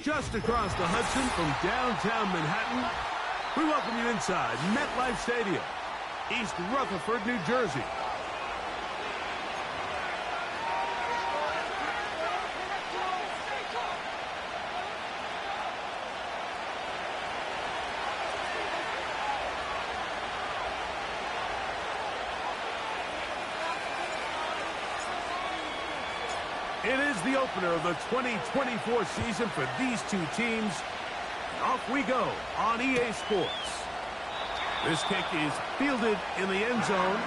just across the Hudson from downtown Manhattan. We welcome you inside MetLife Stadium, East Rutherford, New Jersey. It is the opener of the 2024 season for these two teams. Off we go on EA Sports. This kick is fielded in the end zone,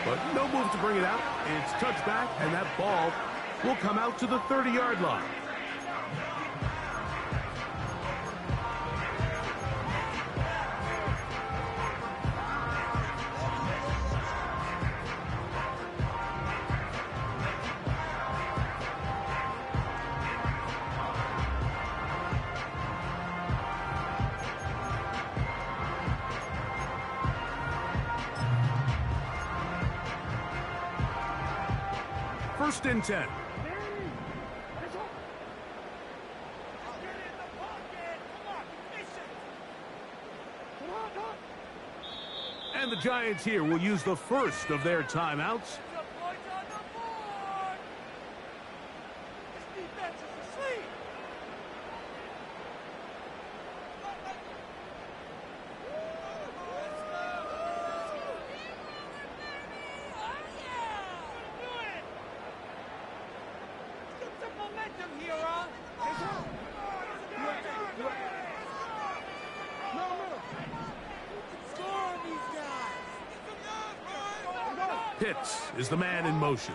but no move to bring it out. It's touchback, and that ball will come out to the 30-yard line. First and 10. And the Giants here will use the first of their timeouts. Pitts is the man in motion.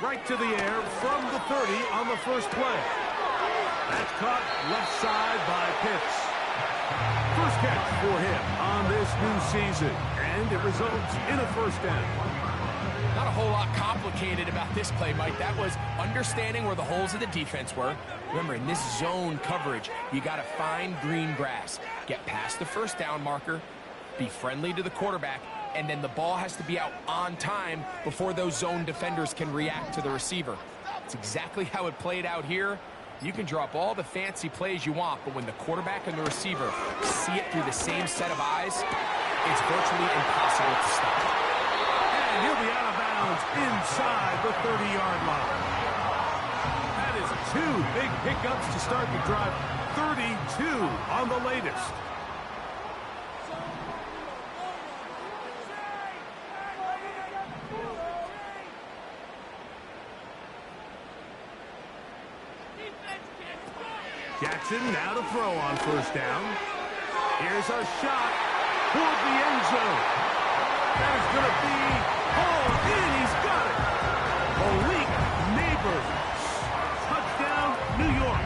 Right to the air from the 30 on the first play. That's caught left side by Pitts. First catch for him on this new season, and it results in a first down. Not a whole lot complicated about this play, Mike. That was understanding where the holes of the defense were. Remember, in this zone coverage, you got to find green grass. Get past the first down marker, be friendly to the quarterback, and then the ball has to be out on time before those zone defenders can react to the receiver. It's exactly how it played out here. You can drop all the fancy plays you want, but when the quarterback and the receiver see it through the same set of eyes, it's virtually impossible to stop. And he'll be out of bounds inside the 30-yard line. That is two big pickups to start the drive. 32 on the latest. Jackson now to throw on first down. Here's a shot toward the end zone. That is going to be hauled in. He's got it. Malik Neighbors. Touchdown, New York.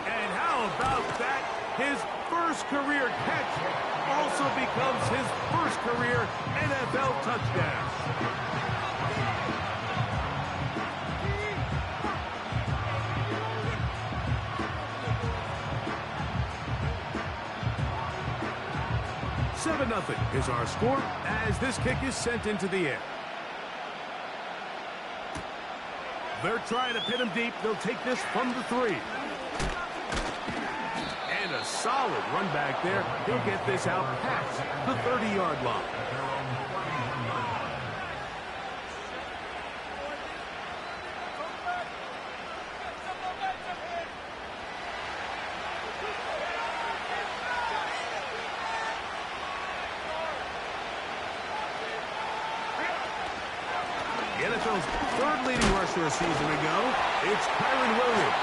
And how about that? His first career catch also becomes his first career NFL touchdown. Nothing is our score as this kick is sent into the air. They're trying to pin him deep. They'll take this from the 3. And a solid run back there. He'll get this out past the 30-yard line. NFL's third leading rusher a season ago. It's Kyron Williams.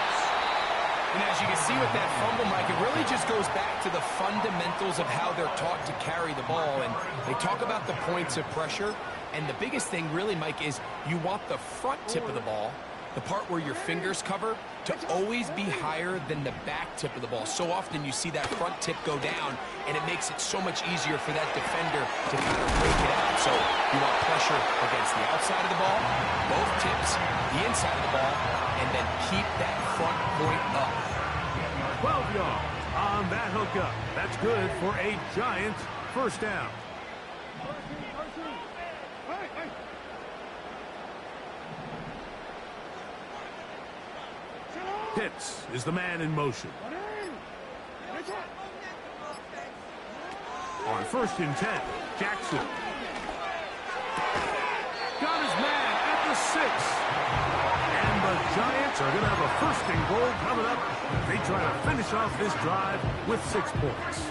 And as you can see with that fumble, Mike, it really just goes back to the fundamentals of how they're taught to carry the ball. And they talk about the points of pressure. And the biggest thing really, Mike, is you want the front tip of the ball, the part where your fingers cover, to always be higher than the back tip of the ball. So often you see that front tip go down, and it makes it so much easier for that defender to kind of break it out. So you want pressure against the outside of the ball, both tips, the inside of the ball, and then keep that front point up. 12 yards on that hookup. That's good for a Giants first down. Pitts is the man in motion. On 1st and 10, Jackson. Got his man at the 6. And the Giants are going to have a 1st and goal coming up. They try to finish off this drive with 6 points.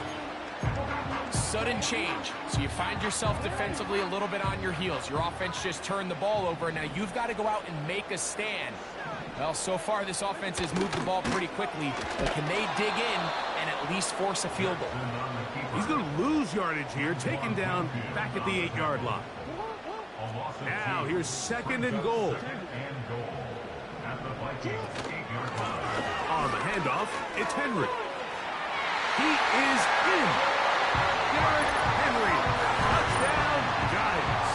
Sudden change. So you find yourself defensively a little bit on your heels. Your offense just turned the ball over. Now you've got to go out and make a stand. Well, so far this offense has moved the ball pretty quickly. But can they dig in and at least force a field goal? He's going to lose yardage here, taken down back at the 8-yard line. Now here's 2nd and goal. On the handoff, it's Henry. He is in. Derrick Henry. Touchdown, Giants.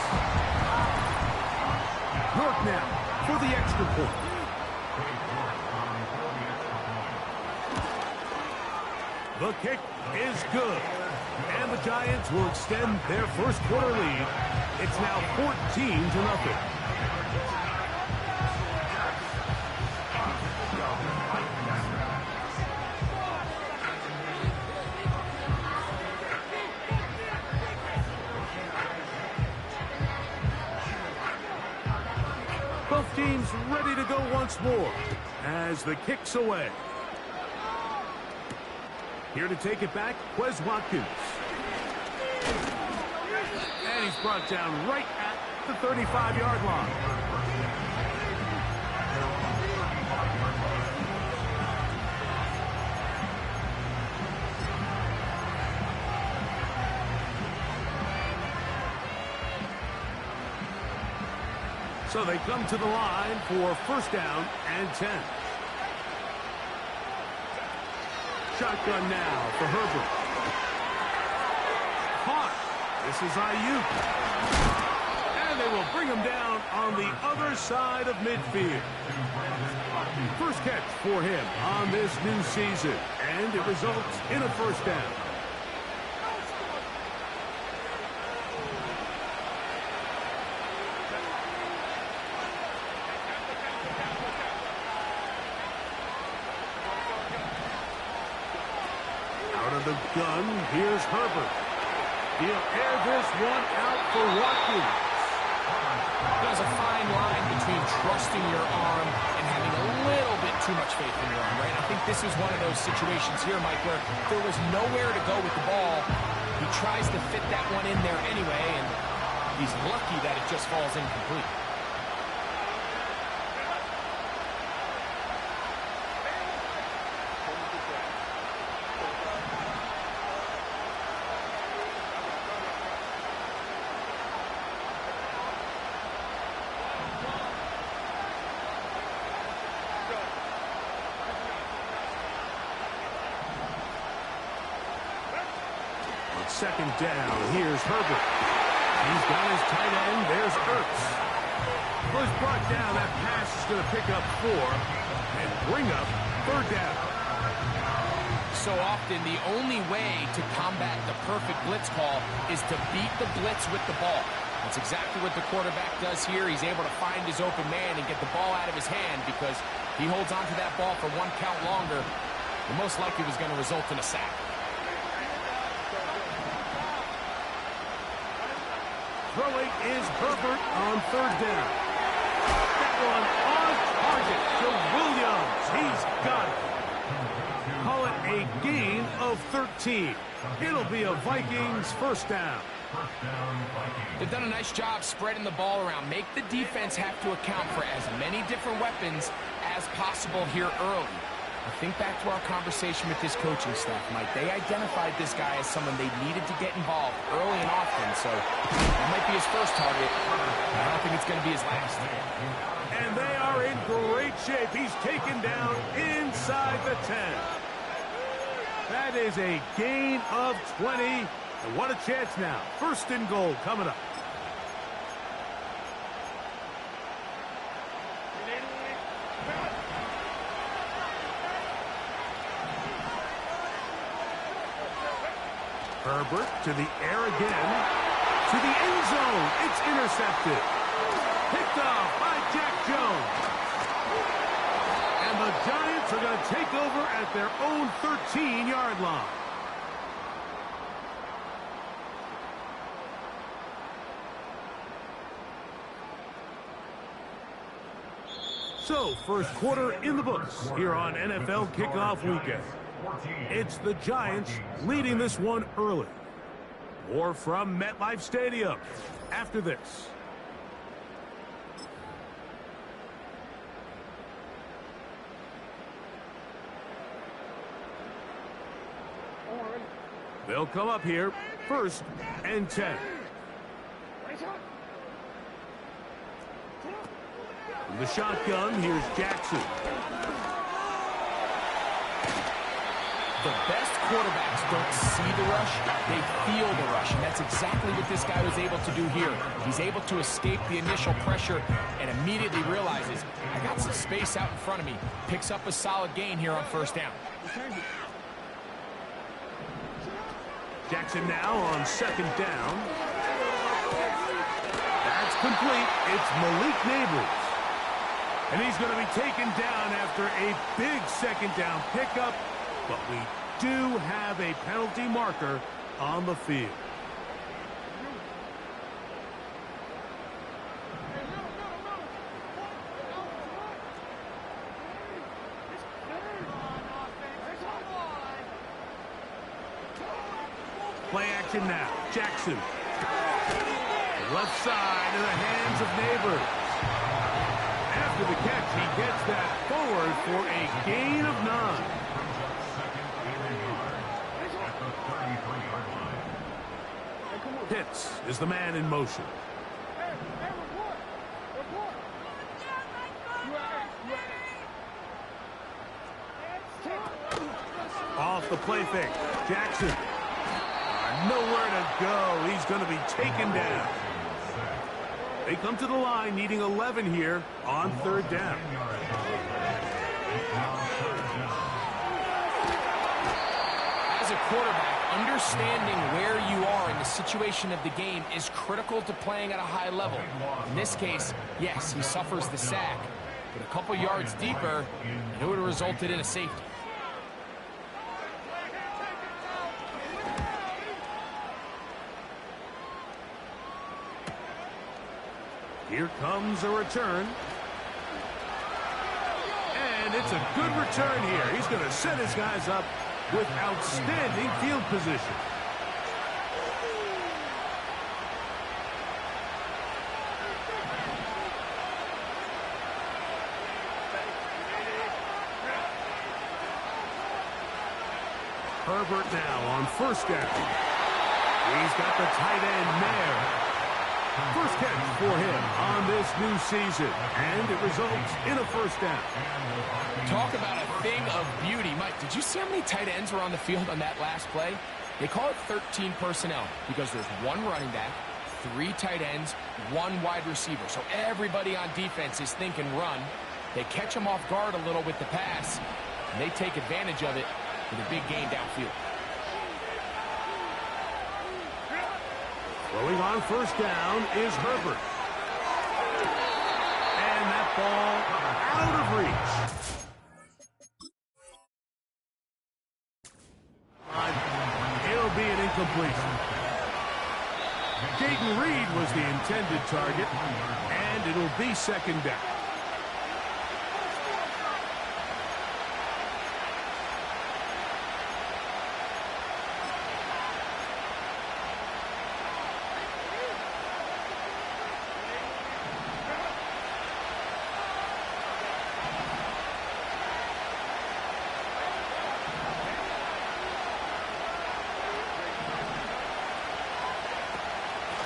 York now for the extra point. The kick is good. And the Giants will extend their first quarter lead. It's now 14-0. Both teams ready to go once more as the kick's away. Here to take it back, Quez Watkins. And he's brought down right at the 35-yard line. So they come to the line for 1st down and 10. Shotgun now for Herbert. Caught. This is Ayuk. And they will bring him down on the other side of midfield. First catch for him on this new season. And it results in a 1st down. The gun, here's Herbert. He'll air this one out for Watkins. There's a fine line between trusting your arm and having a little bit too much faith in your arm, right? I think this is one of those situations here, Mike, where there was nowhere to go with the ball. He tries to fit that one in there anyway, and he's lucky that it just falls incomplete. Second down, here's Herbert. He's got his tight end, there's Ertz. Well, he's brought down, that pass is going to pick up 4 and bring up 3rd down. So often, the only way to combat the perfect blitz call is to beat the blitz with the ball. That's exactly what the quarterback does here. He's able to find his open man and get the ball out of his hand because he holds onto that ball for 1 count longer. And most likely was going to result in a sack. Throwing is Herbert on 3rd down. That one on target to Williams. He's got it. Call it a gain of 13. It'll be a Vikings 1st down. They've done a nice job spreading the ball around. Make the defense have to account for as many different weapons as possible here early. I think back to our conversation with this coaching staff, Mike. They identified this guy as someone they needed to get involved early and often, so that might be his first target. I don't think it's going to be his last. And they are in great shape. He's taken down inside the 10. That is a gain of 20. And what a chance now. 1st and goal coming up. Herbert to the air again. To the end zone. It's intercepted. Picked off by Jack Jones. And the Giants are going to take over at their own 13-yard line. So, first quarter in the books here on NFL Kickoff Weekend. It's the Giants leading this one early. More from MetLife Stadium after this. They'll come up here, 1st and 10. From the shotgun, here's Jackson. The best quarterbacks don't see the rush, they feel the rush. And that's exactly what this guy was able to do here. He's able to escape the initial pressure and immediately realizes, I got some space out in front of me. Picks up a solid gain here on 1st down. Jackson now on 2nd down. That's complete. It's Malik Neighbors. And he's going to be taken down after a big 2nd down pickup. But we do have a penalty marker on the field. Play action now. Jackson. The left side in the hands of Neighbors. After the catch, he gets that forward for a gain of 9. Pitts is the man in motion. Off the play fake. Jackson. Nowhere to go. He's going to be taken down. They come to the line needing 11 here on 3rd down. As a quarterback, understanding where you are in the situation of the game is critical to playing at a high level. In this case, yes, he suffers the sack, but a couple yards deeper, it would have resulted in a safety. Here comes a return. And it's a good return here. He's going to set his guys up with outstanding field position. Herbert now on 1st down. He's got the tight end there. First catch for him on this new season, and it results in a 1st down. Talk about a thing of beauty. Mike, did you see how many tight ends were on the field on that last play? They call it 13 personnel because there's 1 running back, 3 tight ends, 1 wide receiver. So everybody on defense is thinking run. They catch them off guard a little with the pass, and they take advantage of it with a big gain downfield. Throwing on 1st down is Herbert. And that ball out of reach. It'll be an incompletion. Jaden Reed was the intended target, and it'll be 2nd down.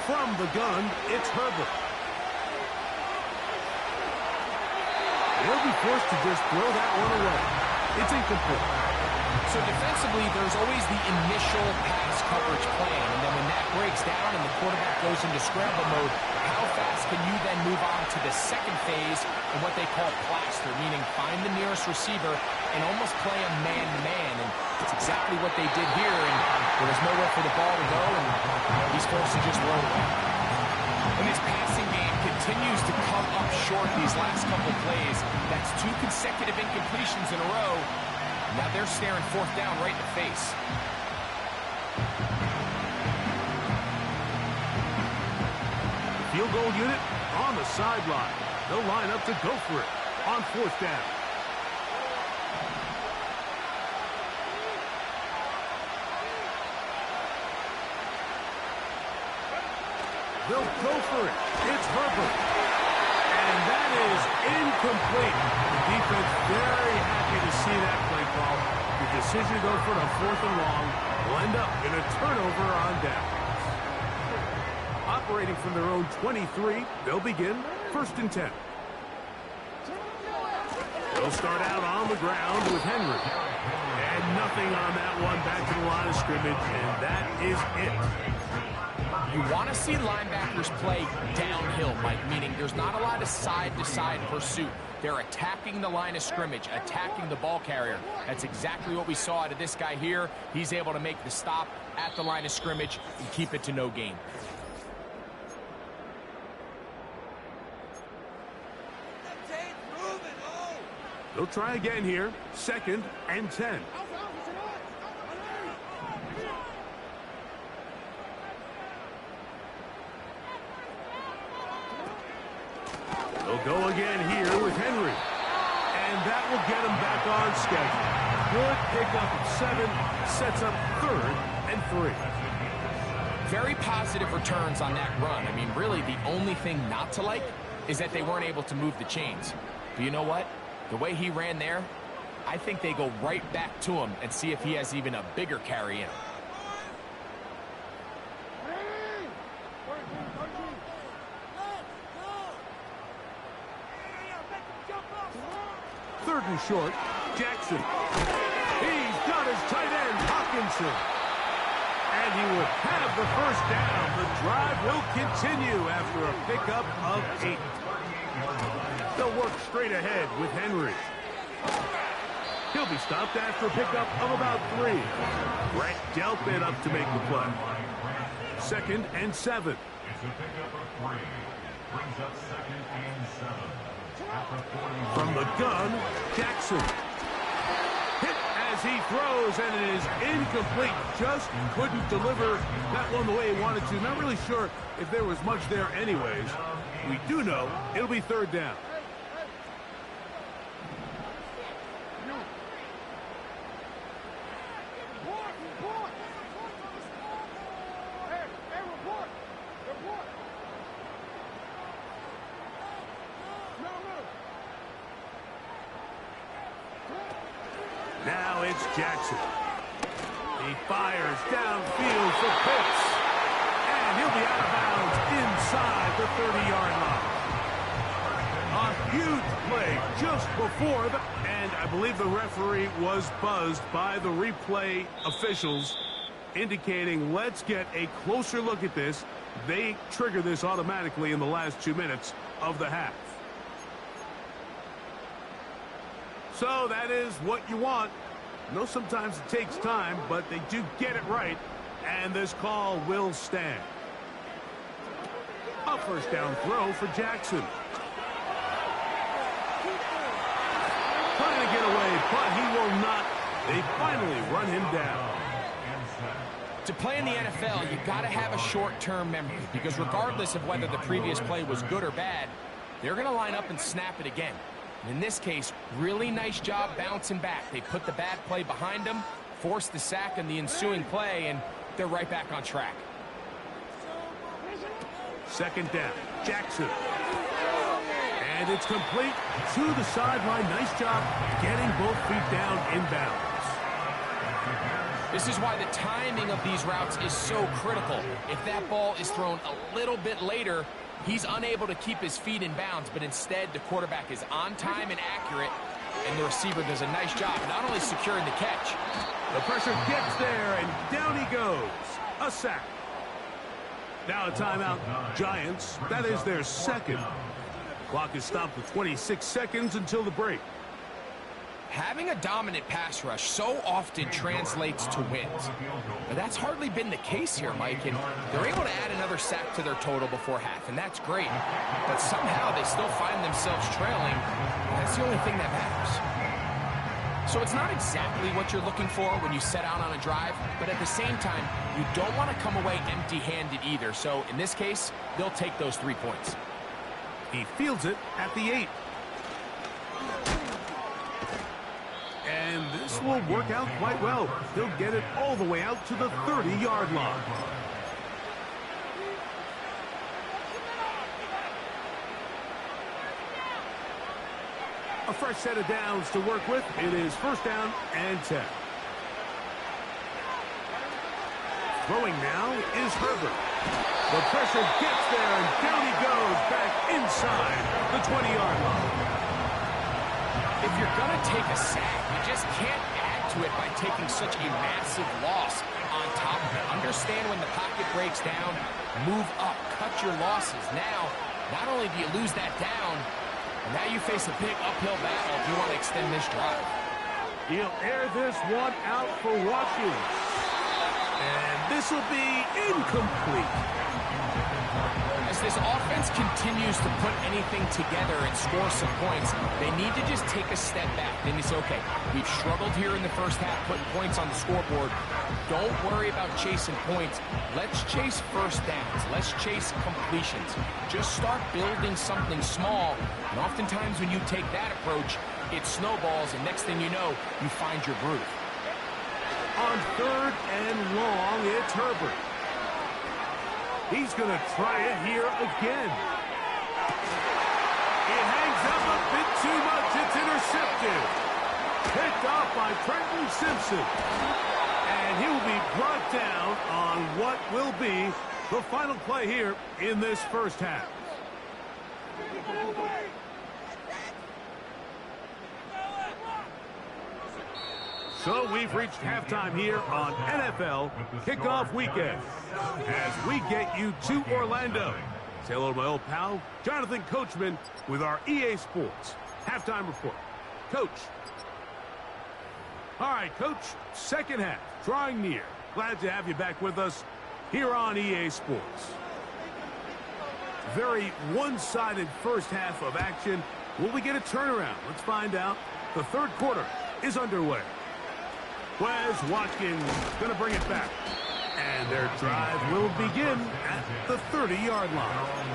From the gun, it's Herbert. They'll be forced to just throw that one away. It's incomplete. So defensively, there's always the initial pass coverage plan, and then when that breaks down and the quarterback goes into scramble mode, how fast can you then move on to the 2nd phase of what they call plaster, meaning find the nearest receiver and almost play a man-to-man, and it's exactly what they did here, and there was nowhere for the ball to go, and he's forced to just roll away. And his passing game continues continues to come up short these last couple plays. That's 2 consecutive incompletions in a row. Now they're staring 4th down right in the face. Field goal unit on the sideline. They'll line up to go for it on 4th down. They'll go for it. It's Herbert. And that is incomplete. The defense very happy to see that play call. The decision to go for it on 4th and long will end up in a turnover on downs. Operating from their own 23, they'll begin 1st and 10. They'll start out on the ground with Henry. And nothing on that one, back to the line of scrimmage, and that is it. You want to see linebackers play downhill, Mike, meaning there's not a lot of side-to-side pursuit. They're attacking the line of scrimmage, attacking the ball carrier. That's exactly what we saw out of this guy here. He's able to make the stop at the line of scrimmage and keep it to no gain. They'll try again here, 2nd and 10. They'll go again here with Henry. And that will get him back on schedule. Good pickup at 7, sets up 3rd and 3. Very positive returns on that run. I mean, really, the only thing not to like is that they weren't able to move the chains. But you know what? The way he ran there, I think they go right back to him and see if he has even a bigger carry in him. 3rd and short, Jackson. He's got his tight end, Hawkinson. And he will have the 1st down. The drive will continue after a pickup of 8. They'll work straight ahead with Henry. He'll be stopped after a pickup of about 3. Brett Delpit up to make the play. 2nd and 7. It's a pickup of 3. Brings up 2nd and 7. From the gun, Jackson. Hit as he throws, and it is incomplete. Just couldn't deliver that one the way he wanted to. Not really sure if there was much there anyways. We do know it'll be 3rd down. Now it's Jackson. He fires downfield for Pitts. And he'll be out of bounds inside the 30-yard line. A huge play just before the... And I believe the referee was buzzed by the replay officials, indicating let's get a closer look at this. They trigger this automatically in the last 2 minutes of the half. So that is what you want. I know sometimes it takes time, but they do get it right, and this call will stand. A 1st down throw for Jackson. Trying to get away, but he will not. They finally run him down. To play in the NFL, you got to have a short-term memory, because regardless of whether the previous play was good or bad, they're going to line up and snap it again. In this case, really nice job bouncing back. They put the bad play behind them, forced the sack in the ensuing play, and they're right back on track. 2nd down, Jackson. And it's complete to the sideline. Nice job getting both feet down inbounds. This is why the timing of these routes is so critical. If that ball is thrown a little bit later, he's unable to keep his feet in bounds, but instead the quarterback is on time and accurate, and the receiver does a nice job not only securing the catch. The pressure gets there, and down he goes. A sack. Now a timeout, Giants. That is their 2nd. Clock is stopped with 26 seconds until the break. Having a dominant pass rush so often translates to wins. But that's hardly been the case here, Mike, and they're able to add another sack to their total before half, and that's great. But somehow they still find themselves trailing, and that's the only thing that matters. So it's not exactly what you're looking for when you set out on a drive, but at the same time, you don't want to come away empty-handed either. So in this case, they'll take those 3 points. He fields it at the 8. And this will work out quite well. He'll get it all the way out to the 30-yard line. A fresh set of downs to work with. It is first down and 10. Throwing now is Herbert. The pressure gets there, and down he goes back inside the 20-yard line. If you're going to take a sack, you just can't add to it by taking such a massive loss on top of it. Understand when the pocket breaks down, move up, cut your losses. Now, not only do you lose that down, but now you face a big uphill battle if you want to extend this drive. He'll air this one out for Watkins. And this will be incomplete. As this offense continues to put anything together and score some points, they need to just take a step back. Then it's okay. We've struggled here in the first half, putting points on the scoreboard. Don't worry about chasing points. Let's chase first downs. Let's chase completions. Just start building something small. And oftentimes when you take that approach, it snowballs, and next thing you know, you find your groove. On 3rd and long, it's Herbert. He's going to try it here again. It hangs up a bit too much. It's intercepted. Picked off by Trenton Simpson. And he will be brought down on what will be the final play here in this first half. So we've reached halftime here on NFL Kickoff Weekend as we get you to Orlando. Say hello to my old pal, Jonathan Coachman, with our EA Sports Halftime Report. Coach. All right, Coach, second half, drawing near. Glad to have you back with us here on EA Sports. Very one-sided first half of action. Will we get a turnaround? Let's find out. The third quarter is underway. Wes Watkins going to bring it back. And their drive will begin at the 30-yard line.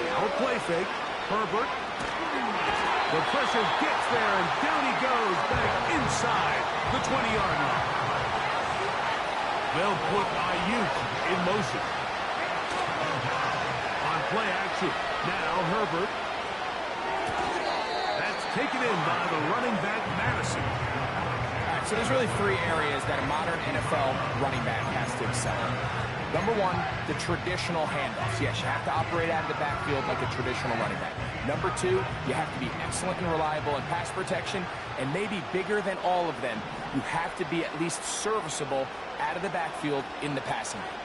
Now a play fake. Herbert. The pressure gets there, and down he goes back inside the 20-yard line. They'll put Ayuk in motion. On play action. Now Herbert. That's taken in by the running back Madison. All right, so there's really 3 areas that a modern NFL running back has to excel in. Number 1, the traditional handoffs. Yes, you have to operate out of the backfield like a traditional running back. Number 2, you have to be excellent and reliable in pass protection, and maybe bigger than all of them, you have to be at least serviceable out of the backfield in the passing game.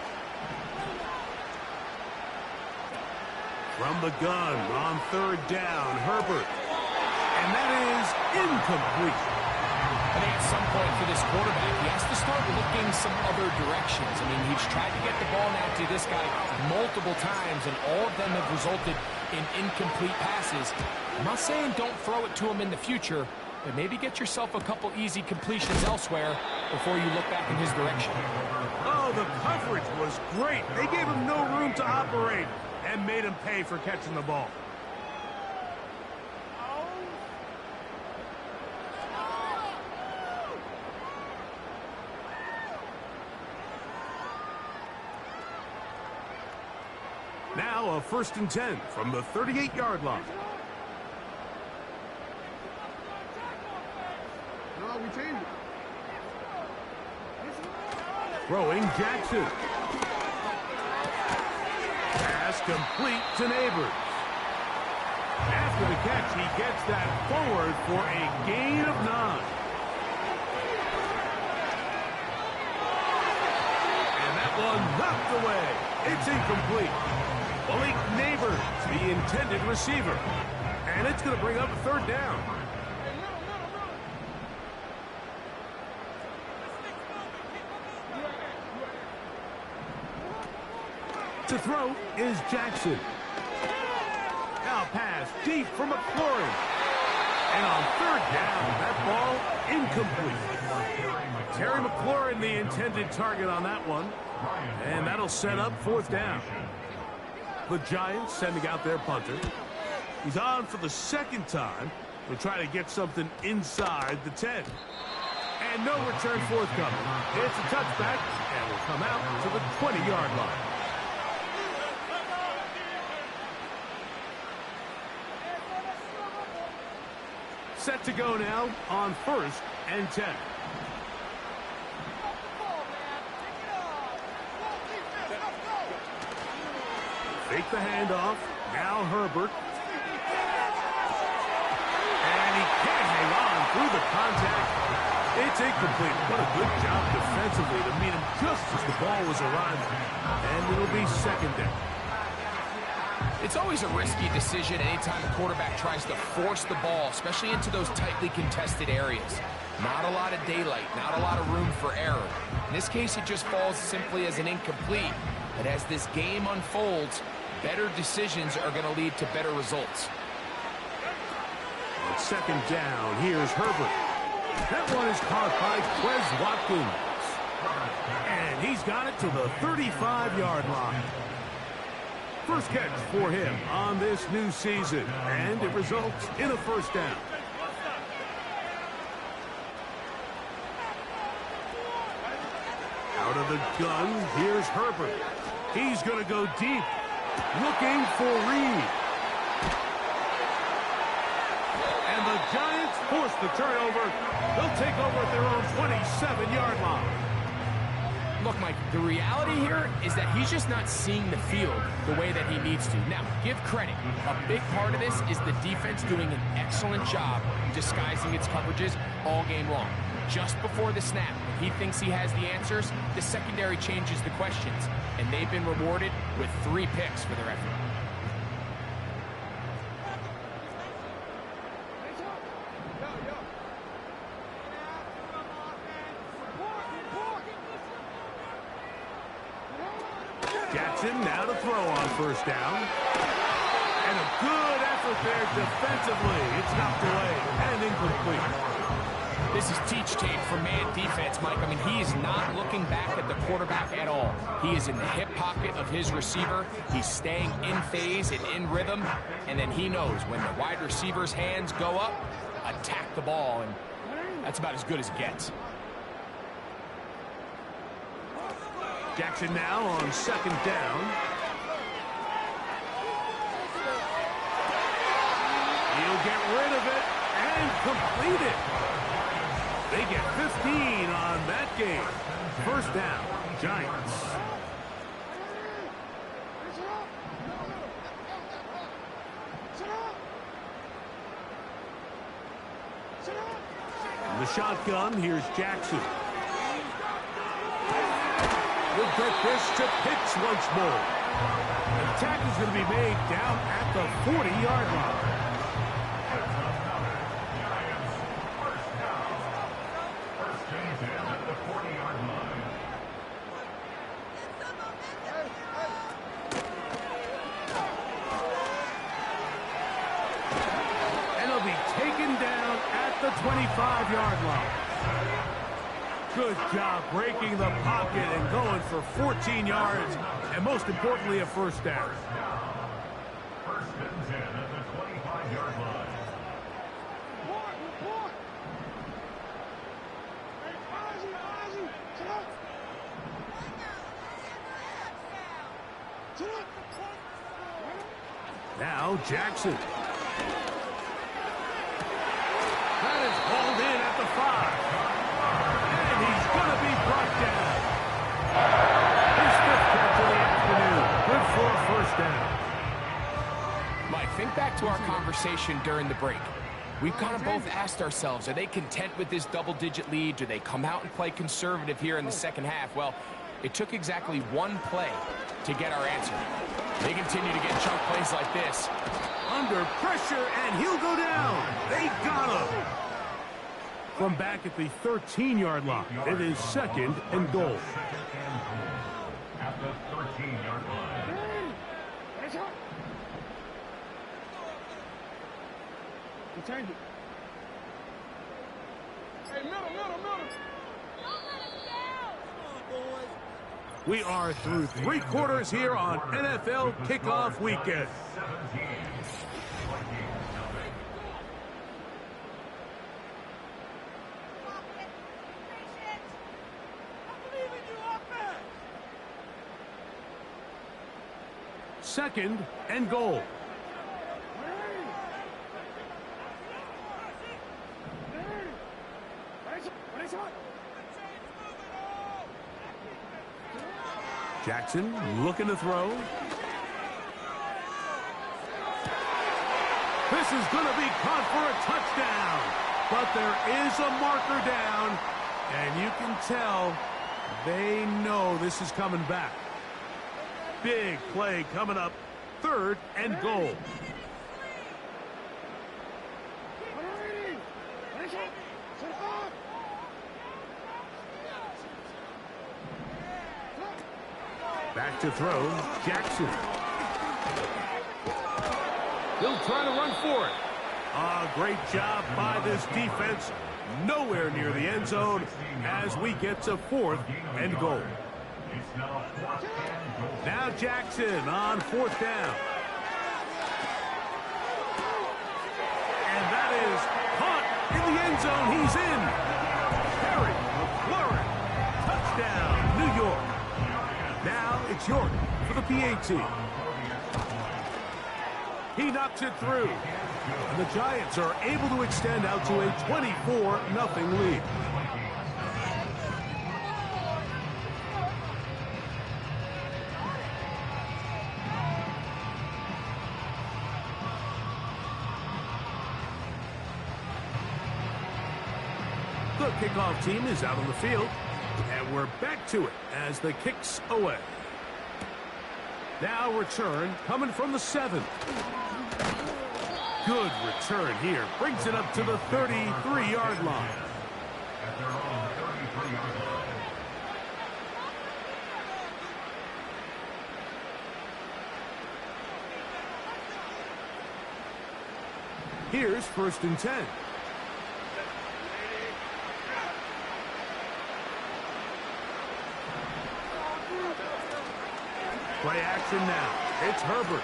From the gun on 3rd down, Herbert. And that is incomplete. I think at some point for this quarterback, he has to start looking some other directions. I mean, he's tried to get the ball now to this guy multiple times, and all of them have resulted in incomplete passes. I'm not saying don't throw it to him in the future, but maybe get yourself a couple easy completions elsewhere before you look back in his direction. Oh, the coverage was great. They gave him no room to operate and made him pay for catching the ball. Now a 1st and 10 from the 38-yard line. No, we changed it. Throwing Jackson. Pass complete to Neighbors. After the catch, he gets that forward for a gain of 9. one knocked away. It's incomplete. Malik Neighbors, the intended receiver. And it's going to bring up a third down. To throw is Jackson. Now pass deep for McLaurin. And on third down, that ball incomplete. Terry McLaurin, the intended target on that one. And that'll set up fourth down. The Giants sending out their punter. He's on for the second time. We'll try to get something inside the 10. And no return forthcoming. It's a touchback, and will come out to the 20-yard line. Set to go now on 1st and 10. Fake the handoff. Now Herbert. And he can't hang on through the contact. It's incomplete. What a good job defensively to meet him just as the ball was arriving. And it'll be second down. It's always a risky decision anytime a quarterback tries to force the ball, especially into those tightly contested areas. Not a lot of daylight, not a lot of room for error. In this case, it just falls simply as an incomplete. But as this game unfolds, better decisions are going to lead to better results. On second down, here's Herbert. That one is caught by Quez Watkins. And he's got it to the 35-yard line. First catch for him on this new season, and it results in a first down. Out of the gun, here's Herbert. He's going to go deep, looking for Reed. And the Giants force the turnover. They'll take over at their own 27-yard line. Look, Mike, the reality here is that he's just not seeing the field the way that he needs to. Now, give credit. A big part of this is the defense doing an excellent job disguising its coverages all game long. Just before the snap, when he thinks he has the answers, the secondary changes the questions, and they've been rewarded with 3 picks for their effort. Jackson now to throw on first down. And a good effort there defensively. It's knocked away and incomplete. This is teach tape for man defense, Mike. I mean, he is not looking back at the quarterback at all. He is in the hip pocket of his receiver. He's staying in phase and in rhythm. And then he knows when the wide receiver's hands go up, attack the ball. And that's about as good as it gets. Jackson now on second down. He'll get rid of it and complete it. They get 15 on that game. First down, Giants. In the shotgun, here's Jackson. We'll get this to Pitts once more. An attack is going to be made down at the 40-yard line. And he'll be taken down at the 25-yard line. Good job breaking the pocket and going for 14 yards, and most importantly, a first down. First and 10 at the 25-yard line. Now Jackson. That is hauled in at the 5. And he's going to be brought down. His 5th catch of the afternoon. Good for a first down. Mike, think back to our conversation during the break. We've kind of both asked ourselves, are they content with this double-digit lead? Do they come out and play conservative here in the second half? Well, It took exactly one play to get our answer. They continue to get chunk plays like this. Under pressure, and he'll go down. They got him. From back at the 13-yard line, it is 2nd and goal. At the 13-yard line. We are through 3 quarters here on NFL Kickoff Weekend. 17. Second and goal. Jackson looking to throw. This is going to be caught for a touchdown. But there is a marker down, and you can tell they know this is coming back. Big play coming up. 3rd and goal. Back to throw, Jackson. He'll try to run for it. Great job by this defense. Nowhere near the end zone as we get to 4th and goal. Now Jackson on 4th down. And that is caught in the end zone. He's in. Terry McLaurin. Touchdown, New York. Now it's York for the PAT. He knocks it through. And the Giants are able to extend out to a 24-0 lead. The kickoff team is out on the field, and we're back to it as the kick's away. Now return coming from the 7. Good return here. Brings it up to the 33-yard line. At their own 33-yard line. Here's 1st and 10. Play action now. It's Herbert.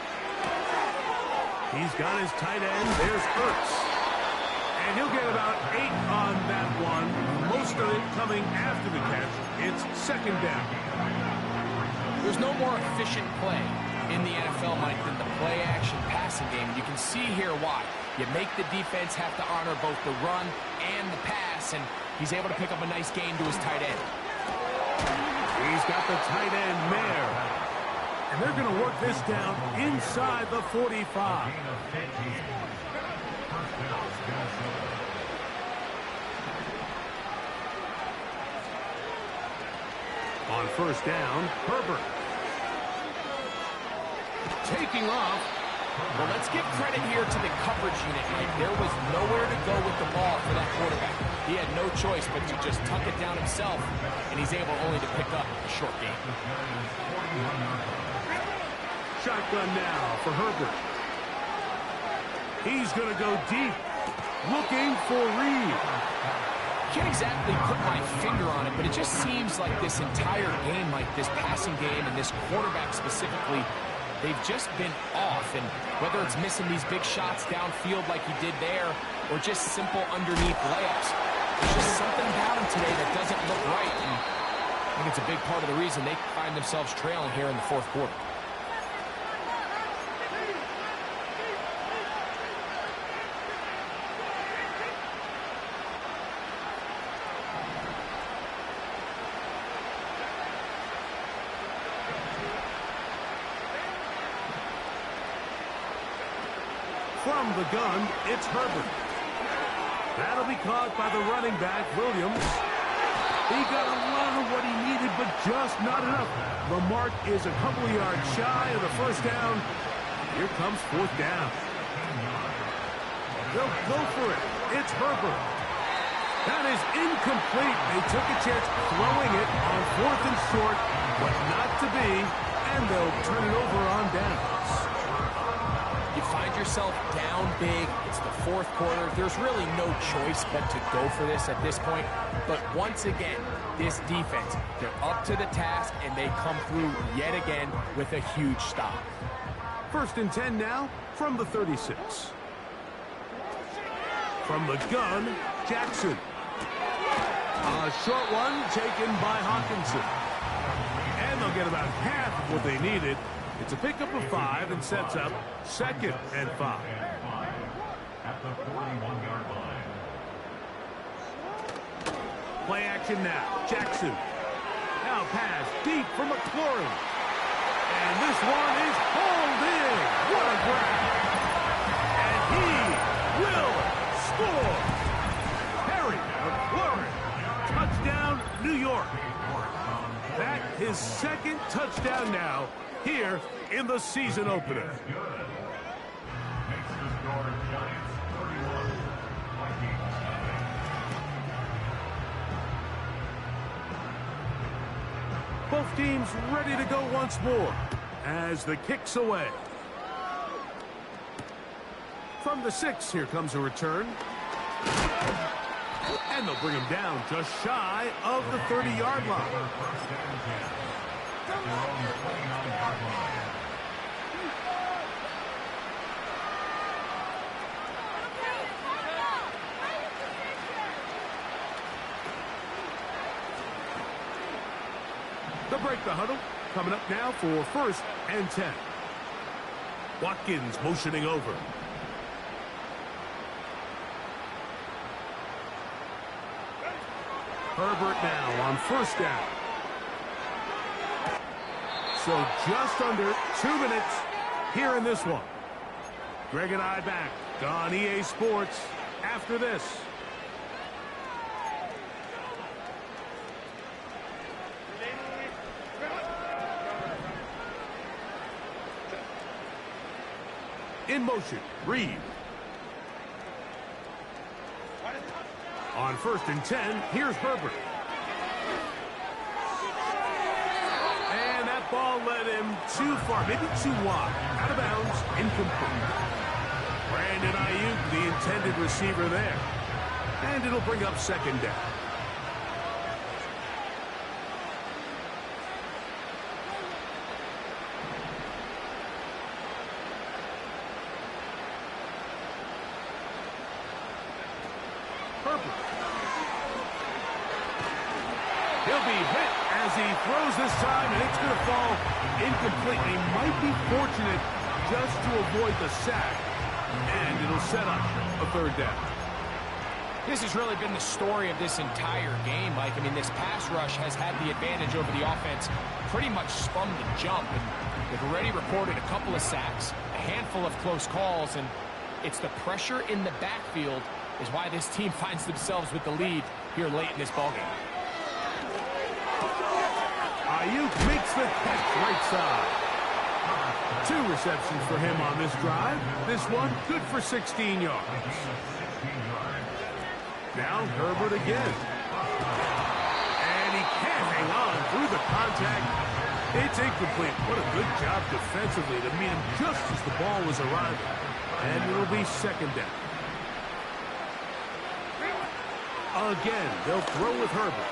He's got his tight end. There's Ertz. And he'll get about 8 on that one. Most of it coming after the catch. It's 2nd down. There's no more efficient play in the NFL, Mike, than the play-action passing game. You can see here why. You make the defense have to honor both the run and the pass, and he's able to pick up a nice gain to his tight end. He's got the tight end there. And they're going to work this down inside the 45. On 1st down, Herbert. Taking off. Well, let's give credit here to the coverage unit, Mike. There was nowhere to go with the ball for that quarterback. He had no choice but to just tuck it down himself, and he's able only to pick up a short gain. Shotgun now for Herbert. He's going to go deep, looking for Reed. Can't exactly put my finger on it, but it just seems like this entire game, like this passing game and this quarterback specifically, they've just been off. And whether it's missing these big shots downfield like he did there, or just simple underneath layups, there's just something about him today that doesn't look right. And I think it's a big part of the reason they find themselves trailing here in the 4th quarter. From the gun, it's Herbert. That'll be caught by the running back, Williams. He got a lot of what he needed but just not enough. The mark is a couple of yards shy of the first down. Here comes fourth down. They'll go for it. It's Herbert. That is incomplete. They took a chance throwing it on fourth and short, but not to be, and they'll turn it over on downs. You find yourself down big. It's the fourth quarter. There's really no choice but to go for this at this point. But once again, this defense, they're up to the task, and they come through yet again with a huge stop. First and 10 now from the 36. From the gun, Jackson. A short one taken by Hawkinson. And they'll get about half of what they needed. It's a pickup of 5 and sets up 2nd and 5. At the 41-yard line. Play action now. Jackson. Now pass deep for McLaurin. And this one is hauled in. What a grab. And he will score. Harry McLaurin. Touchdown, New York. That his 2nd touchdown now here in the season opener. Makes the score Giants 31, Vikings nothing. Both teams ready to go once more as the kick's away. From the 6, here comes a return. And they'll bring him down just shy of the 30-yard line. First and 10. At their own 29-yard line. They'll break the huddle. Coming up now for first and 10. Watkins motioning over. Herbert now on first down. So just under 2 minutes here in this one. Greg and I back on EA Sports after this. In motion, Reed. On first and 10, here's Herbert. And that ball led him too far, maybe too wide. Out of bounds, incomplete. Brandon Ayuk, the intended receiver there. And it'll bring up second down. He'll be hit as he throws this time, and it's going to fall incomplete. He might be fortunate just to avoid the sack, and it'll set up a third down. This has really been the story of this entire game, Mike. I mean, this pass rush has had the advantage over the offense pretty much from the jump. And they've already recorded a couple of sacks, a handful of close calls, and it's the pressure in the backfield is why this team finds themselves with the lead here late in this ballgame. Ayuk makes the catch right side. 2 receptions for him on this drive. This one good for 16 yards. Now Herbert again. And he can't hang on through the contact. It's incomplete. What a good job defensively to meet him just as the ball was arriving. And it'll be second down. Again, they'll throw with Herbert.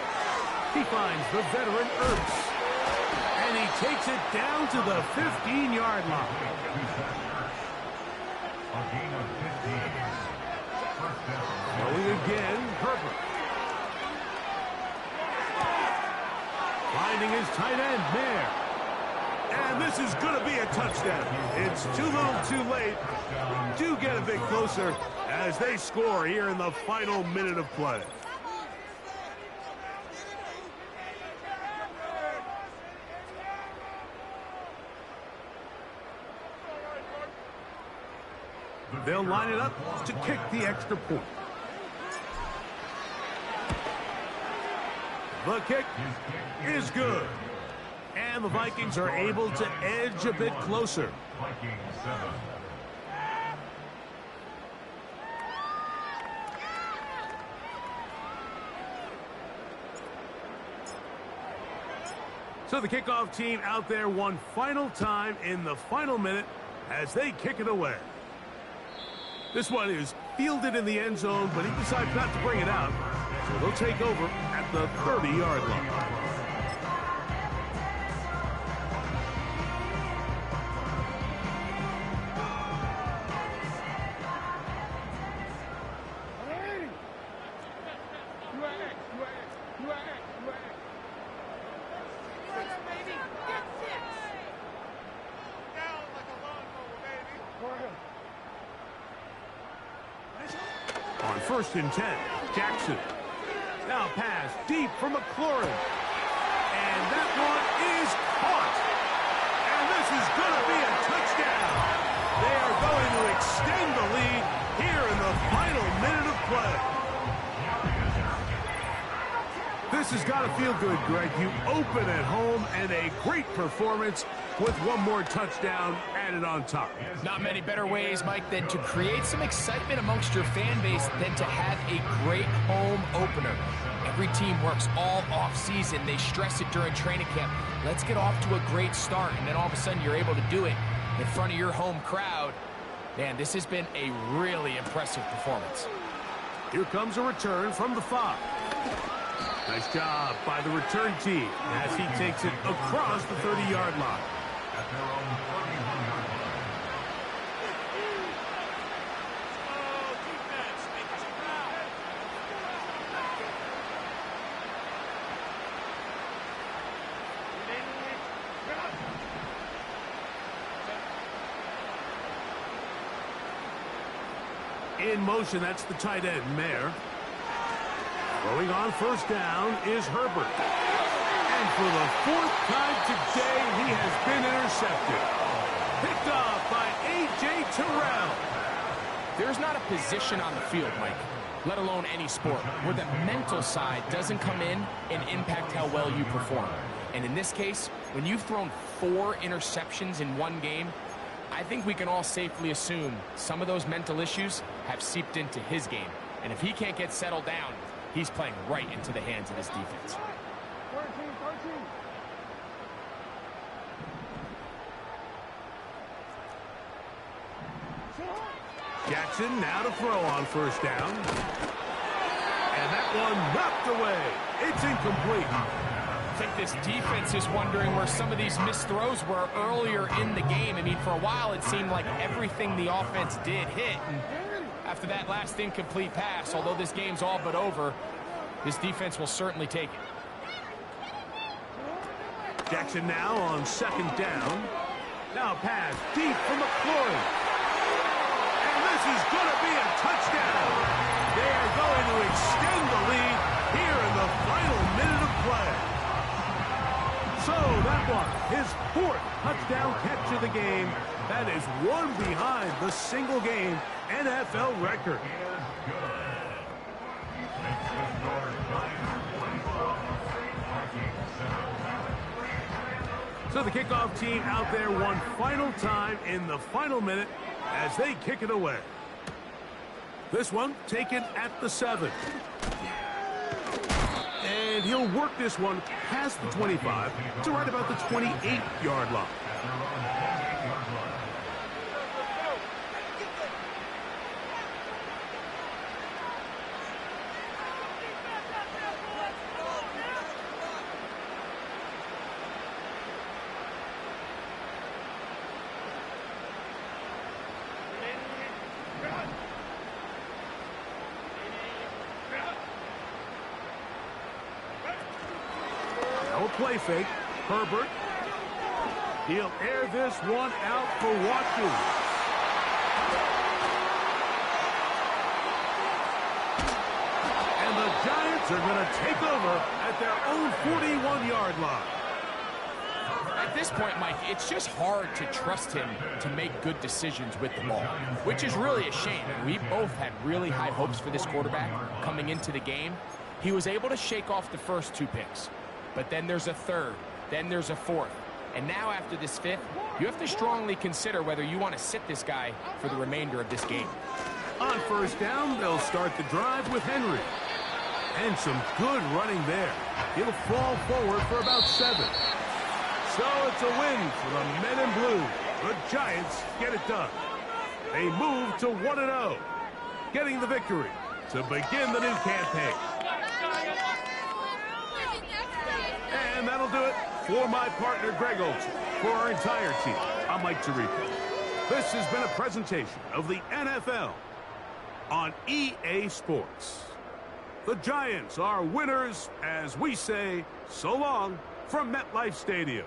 He finds the veteran Ertz. And he takes it down to the 15-yard line. A gain of 15. First down. Going again, Herbert. Finding his tight end, Mayer. And this is going to be a touchdown. It's too little too late. Do get a bit closer as they score here in the final minute of play. They'll line it up to kick the extra point. The kick is good. And the Vikings are able to edge a bit closer. Vikings 7. So the kickoff team out there one final time in the final minute as they kick it away. This one is fielded in the end zone, but he decides not to bring it out. So they'll take over at the 30-yard line. On 1st and 10, Jackson. Now pass deep for McLaurin. And that one is caught. And this is going to be a touchdown. They are going to extend the lead here in the final minute of play. This has got to feel good, Greg. You open at home and a great performance with one more touchdown added on top. Not many better ways, Mike, than to create some excitement amongst your fan base than to have a great home opener. Every team works all off-season. They stress it during training camp. Let's get off to a great start, and then all of a sudden you're able to do it in front of your home crowd. Man, this has been a really impressive performance. Here comes a return from the 5. Nice job by the return team as he takes it across the 30-yard line. At their own 31-yard line. In motion, that's the tight end, Mayer. Throwing on 1st down is Herbert. And for the 4th time today, he has been intercepted. Picked off by A.J. Terrell. There's not a position on the field, Mike, let alone any sport, where the mental side doesn't come in and impact how well you perform. And in this case, when you've thrown 4 interceptions in one game, I think we can all safely assume some of those mental issues have seeped into his game. And if he can't get settled down, he's playing right into the hands of his defense. Jackson now to throw on 1st down. And that one knocked away. It's incomplete. I think this defense is wondering where some of these missed throws were earlier in the game. I mean, for a while it seemed like everything the offense did hit. And after that last incomplete pass, although this game's all but over, this defense will certainly take it. Jackson now on 2nd down. Now pass deep for McLaurin. And this is going to be a touchdown. They are going to extend the lead here in the final minute of play. So that one, his 4th touchdown catch of the game. That is one behind the single-game NFL record. So the kickoff team out there one final time in the final minute as they kick it away. This one taken at the 7. And he'll work this one past the 25 to right about the 28-yard line. Play fake. Herbert. He'll air this one out for Watkins. And the Giants are going to take over at their own 41-yard line. At this point, Mike, it's just hard to trust him to make good decisions with the ball, which is really a shame. We both had really high hopes for this quarterback coming into the game. He was able to shake off the first 2 picks. But then there's a third. Then there's a fourth. And now after this fifth, you have to strongly consider whether you want to sit this guy for the remainder of this game. On first down, they'll start the drive with Henry. And some good running there. He'll fall forward for about 7. So it's a win for the men in blue. The Giants get it done. They move to 1-0, getting the victory to begin the new campaign. And that'll do it for my partner, Greg Olson. For our entire team, I'm Mike Tirico. This has been a presentation of the NFL on EA Sports. The Giants are winners as we say so long from MetLife Stadium.